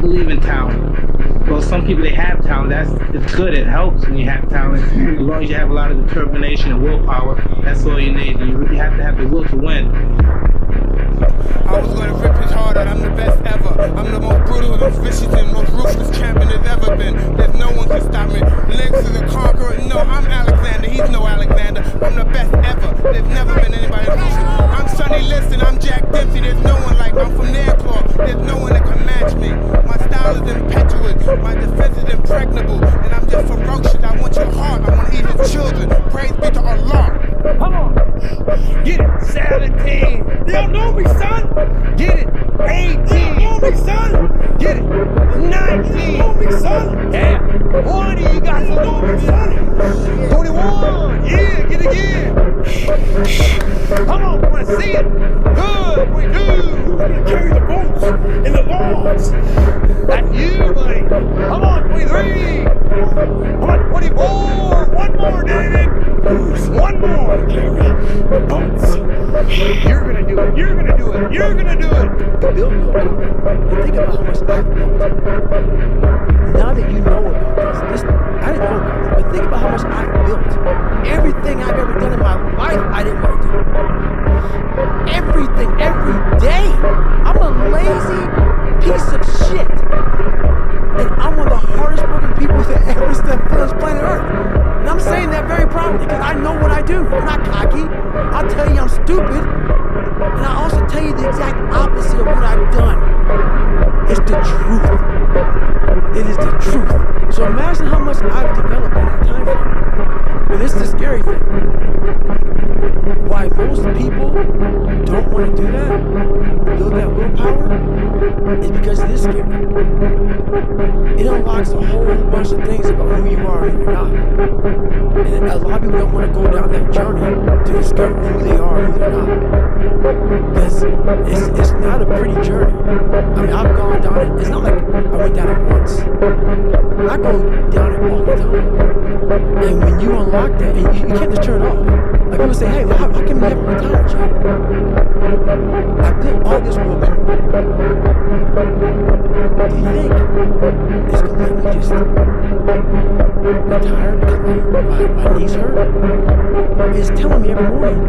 believe in talent. Well, some people, they have talent. It's good. It helps when you have talent. As long as you have a lot of determination and willpower, that's all you need. You have to have the will to win. I was gonna rip his heart out, I'm the best ever. I'm the most brutal, most vicious, and most ruthless champion there's ever been. There's no one can stop me. Legs to the conqueror, no, I'm Alexander, he's no Alexander. I'm the best ever, there's never been anybody ruthless. I'm Sonny Liston, I'm Jack Dempsey, there's no one like me. I'm from their claw, there's no one that can match me. My style is impetuous, my defense is impregnable, and I'm just ferocious. I want your heart, I want to eat his children. Praise be to Allah. Come on. Get it. 17. They don't know me, son. Get it. 18. They don't know me, son. Get it. 19. They don't know me, son. Yeah. 20. You guys don't know me, son. 21. Yeah, get it again. Come on, I want to see it. Good. 22. Who's going to carry the boats and the logs? That's you, buddy. Come on, 23. Come on, 24. One more, David. One more to carry the boats. You're gonna do it. You're gonna do it. You're gonna do it. Build your boat. And think about how much I've built. Now that you know about this, I didn't know about this, but think about how much I've built. Everything I've ever done in my life, I didn't want to do. Everything, every day. I'm a lazy piece of shit. And I'm one of the hardest working people that ever stepped on this planet Earth. And I'm saying that very proudly because I know what I do. I'm not cocky. I'll tell you I'm stupid. And I'll also tell you the exact opposite of what I've done. It's the truth. It is the truth. So imagine how much I've developed in that time frame. And this is the scary thing. Why most people don't want to do that, build that willpower, is because it is scary. It unlocks a whole bunch of things about who you are and who you're not. And a lot of people don't want to go down that journey to discover who they are and who they're not. Because it's not a pretty journey. I mean, I've gone down it. It's not like I went down it once. I go down it all the time. And when you unlock that, and you can't just turn it off. Like people say, hey, how come you haven't retired yet? I built all this willpower. Do you think it's going to let me just retire because my knees hurt? It's telling me every morning. I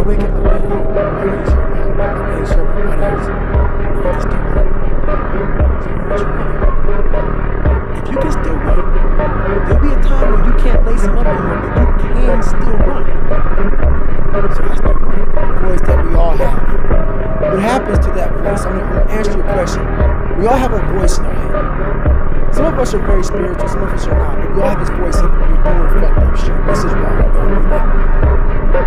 wake up and I'm like, oh, my knees hurt, my legs hurt, my body hurts. And I just keep running. So what you want? If you can still run, there'll be a time when you can't lace them up anymore, but you can still run. So I still run. Voice that we all have. What happens to that voice? I'm going to answer your question. We all have a voice in our head. Some of us are very spiritual, some of us are not, but we all have this voice in you're doing fucked up shit. This is wrong, don't do that.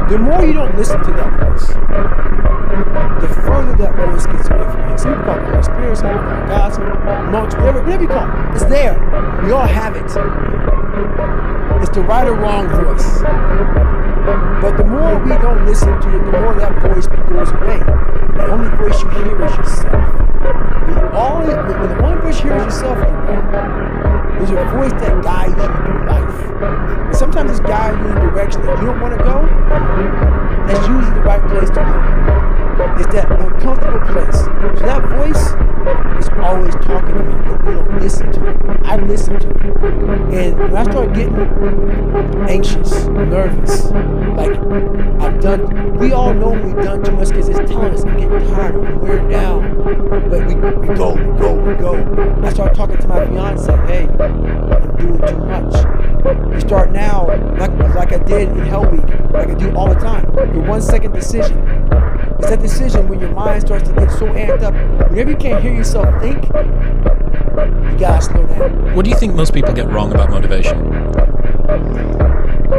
The more you don't listen to that voice, the further that voice gets away from you. Some people call it the Holy Spirit, some people call it God, some people call it monks, whatever you call it. It's there. We all have it. It's the right or wrong voice. But the more we don't listen to it, the more that voice goes away. The only voice you hear is yourself. When the only voice you hear is yourself, there's a voice that guides you through life. And sometimes it's guiding you in a direction that you don't want to go. That's usually the right place to go. It's that uncomfortable place. So that voice is always talking to me, but we don't listen to it. I listen to it. And when I start getting anxious, nervous, like we all know we've done too much because it's telling us we're getting tired, we're wearing down. But we go. I start talking to my fiance, hey, I'm doing too much. We start now, like I did in Hell Week, like I do all the time. The 1 second decision. It's that decision when your mind starts to get so amped up. Whenever you can't hear yourself think, you gotta slow down. What do you think most people get wrong about motivation?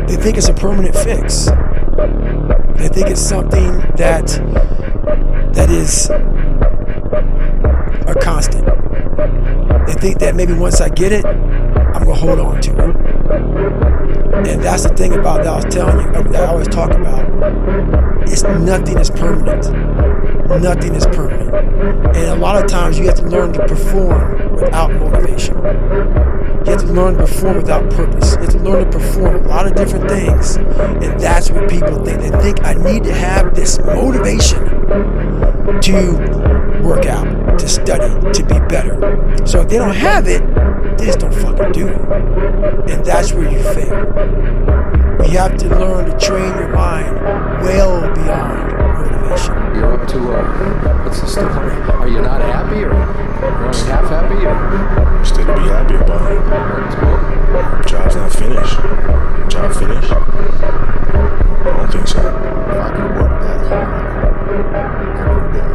They think it's a permanent fix. They think it's something that is a constant. They think that maybe once I get it, I'm gonna hold on to it. And that's the thing about that I was telling you, that I always talk about. It's nothing is permanent. Nothing is permanent. And a lot of times you have to learn to perform without motivation. You have to learn to perform without purpose. You have to learn to perform a lot of different things. And that's what people think. They think I need to have this motivation to work out, to study, to be better. So if they don't have it, they just don't fucking do it. And that's where you fail. You have to learn to train your mind well beyond motivation. You're up to, what's the story? Are you not happy or only half happy? Or? Still to be happy about it. Job's not finished. Job finished? I don't think so. If I could work that hard every day,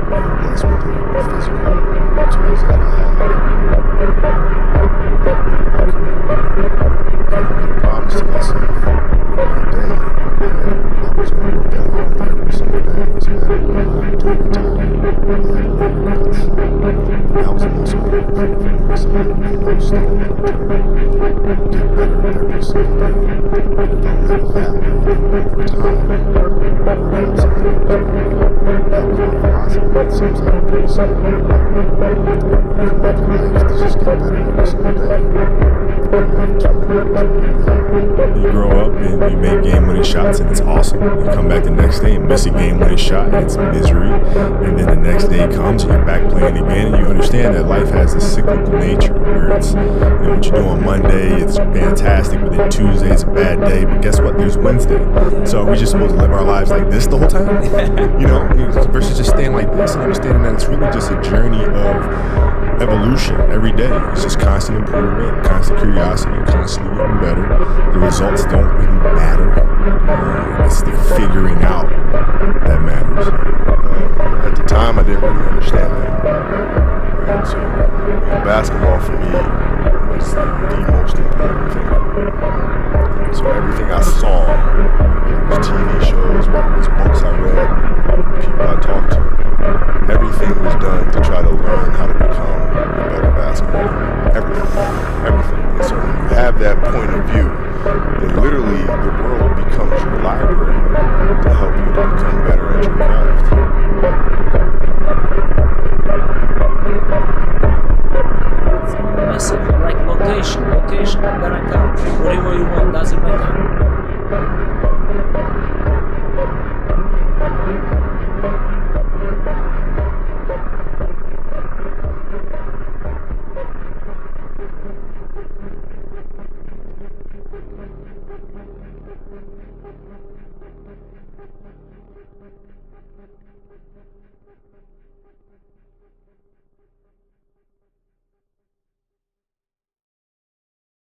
I'm blessed with the physical tools that I have. I promised to myself one day I was going to work that hard every single day. So that when I do retire, I have no regrets. That was the most important thing for me. So I made no stone unturned. Get better every single day. And if I live that way, then over time, I will have something else. That was my philosophy. It seems like a pretty simple. You can live your life to just get better every single day. You grow up and you make game-winning shots and it's awesome. You come back the next day and miss a game-winning shot and it's misery. And then the next day comes and you're back playing again and you understand that life has a cyclical nature where it's, what you do on Monday, it's fantastic, but then Tuesday is a bad day. But guess what? There's Wednesday. So are we just supposed to live our lives like this the whole time? Versus just staying like this and understanding that it's really just a journey of evolution every day. It's just constant improvement, constant curiosity, constantly getting better. The results don't really matter. It's the figuring out that matters. At the time, I didn't really understand that. Right? So, basketball for me was the most important thing. So everything I saw, whether it was TV shows, whether it was books I read, people I talked to, everything was done to try to learn how to become a better basketball player. Everything. And so when you have that point of view, then literally the world becomes your library to help you to become better at your craft. Message, like location, I'm gonna come. Whatever you want, doesn't matter.